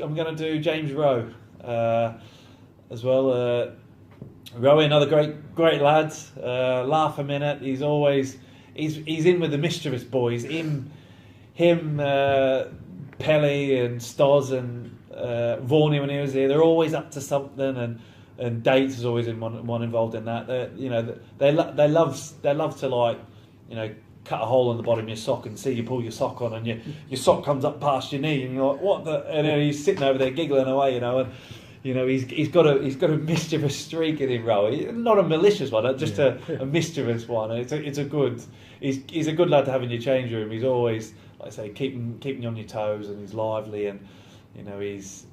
I'm going to do James Rowe as well. Rowe, another great lad. Laugh a minute. He's in with the mischievous boys. Him, Pelly and Stoz and Vaughan when he was here. They're always up to something, and Dates is always one involved in that. They love to, like, cut a hole in the bottom of your sock and see you pull your sock on, and your sock comes up past your knee, and you're like, what the? And he's sitting over there giggling away, and he's got a mischievous streak in him, Rowe. Not a malicious one, just a mischievous one. He's a good lad to have in your change room. He's always, like I say, keeping you on your toes, and he's lively, and he's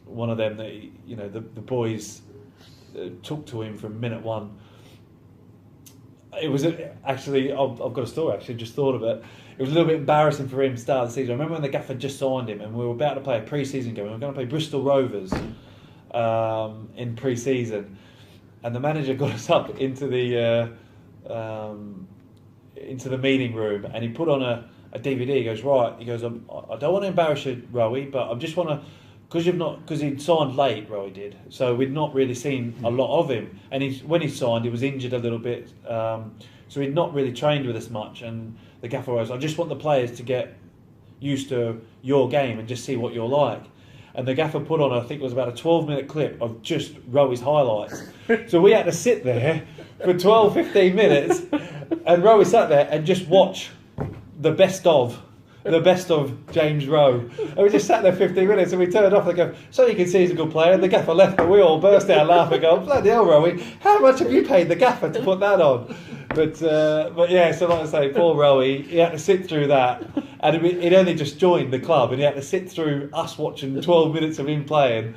one of them that the boys took to him from minute one. It was actually, I've got a story. Actually, just thought of it. It was a little bit embarrassing for him to start the season. I remember when the gaffer just signed him, and we were about to play a pre-season game. We were going to play Bristol Rovers in pre-season, and the manager got us up into the meeting room, and he put on a DVD. He goes, right. He goes, I don't want to embarrass you, Rowie, but I just want to, because he'd signed late, Rowie did, so we'd not really seen a lot of him. And when he signed, he was injured a little bit, so he'd not really trained with us much. And the gaffer goes, I just want the players to get used to your game and just see what you're like. And the gaffer put on, I think it was about a 12-minute clip of just Rowie's highlights. So we had to sit there for 12, 15 minutes, and Rowie sat there and just watch the best of James Rowe. And we just sat there 15 minutes, and we turned off and go, so you can see he's a good player. And the gaffer left, and we all burst out laughing, going, bloody hell, Rowie, how much have you paid the gaffer to put that on? But yeah, so like I say, poor Rowie, he had to sit through that, and he'd only just joined the club, and he had to sit through us watching 12 minutes of him playing.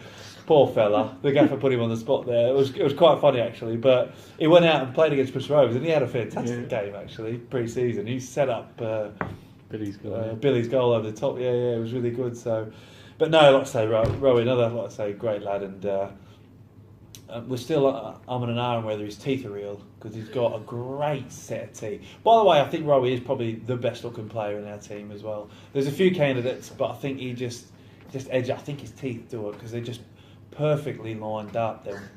Poor fella, the gaffer put him on the spot there. It was quite funny actually, but he went out and played against Bristol Rovers, and he had a fantastic game actually pre-season. He set up Billy's goal over the top. Yeah, it was really good. So, but no, like I say, Rowe, another, like I say, great lad, and we're still umming and ahhing whether his teeth are real, because he's got a great set of teeth. By the way, I think Rowe is probably the best looking player in our team as well. There's a few candidates, but I think he just edges. I think his teeth do it, because they're just perfectly lined up. They're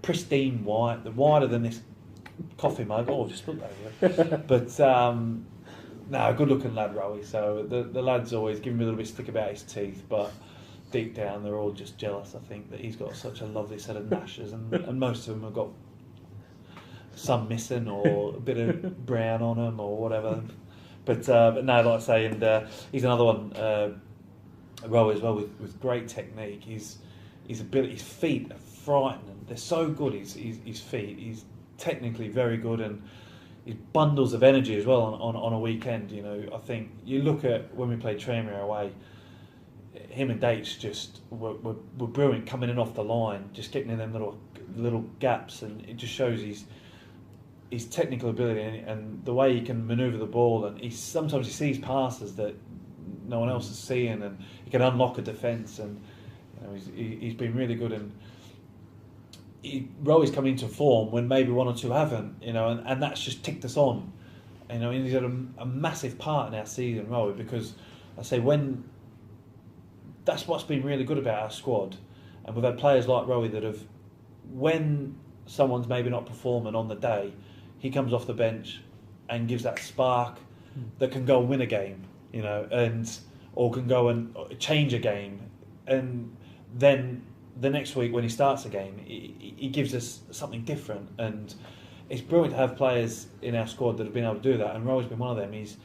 pristine white. They're whiter than this coffee mug. Oh, just look over it. But no, good looking lad, Rowie. So the lads always give him a little bit of stick about his teeth, but deep down they're all just jealous, I think, that he's got such a lovely set of gnashes, and most of them have got some missing or a bit of brown on them or whatever. But no, like I say, and he's another one, Rowe as well, with great technique. His feet are frightening. They're so good. His feet. He's technically very good, and his bundles of energy as well on a weekend. I think you look at when we played Tranmere away, him and Dates just were brilliant coming in off the line, just getting in them little gaps, and it just shows his technical ability and the way he can manoeuvre the ball, and sometimes he sees passes that no one else is seeing, and he can unlock a defence, and he's been really good, and Rowie's coming into form when maybe one or two haven't, and that's just ticked us on. And he's had a massive part in our season, Rowie, because I say that's what's been really good about our squad, and we've had players like Rowie that have, when someone's maybe not performing on the day, he comes off the bench and gives that spark that can go and win a game, or can go and change a game, and then the next week when he starts a game, he gives us something different, and it's brilliant to have players in our squad that have been able to do that, and Rowie's been one of them. He's,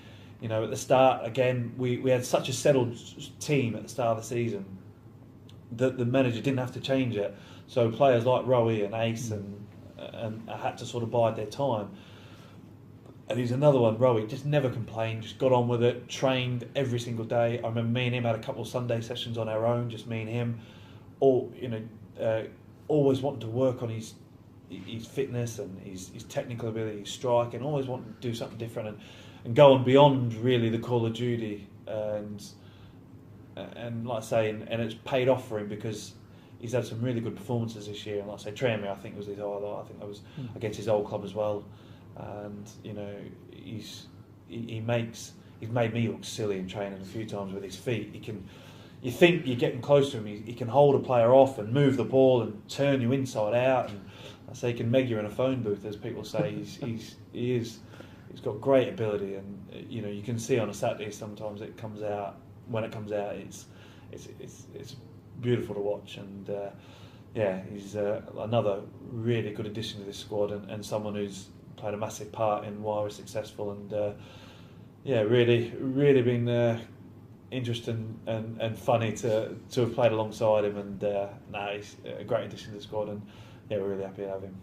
at the start, again, we had such a settled team at the start of the season that the manager didn't have to change it, so players like Rowie and Ace and had to sort of bide their time. And he's another one, Rowie, just never complained, just got on with it, trained every single day. I remember me and him had a couple of Sunday sessions on our own, just me and him, always wanting to work on his fitness and his technical ability, his striking, always wanting to do something different and go on beyond really the Call of Duty, and like I say, and it's paid off for him, because he's had some really good performances this year. And like I say, Tranmere, I think, was his highlight. I think that was against his old club as well. And he's made me look silly in training a few times with his feet. He can, you think you're getting close to him. He can hold a player off and move the ball and turn you inside out. And I say he can meg you in a phone booth, as people say. He's got great ability, and you can see on a Saturday sometimes it comes out. When it comes out, it's beautiful to watch, and he's another really good addition to this squad, and someone who's played a massive part in why we're successful, and really been interesting and funny to have played alongside him, and he's a great addition to the squad, and we're really happy to have him.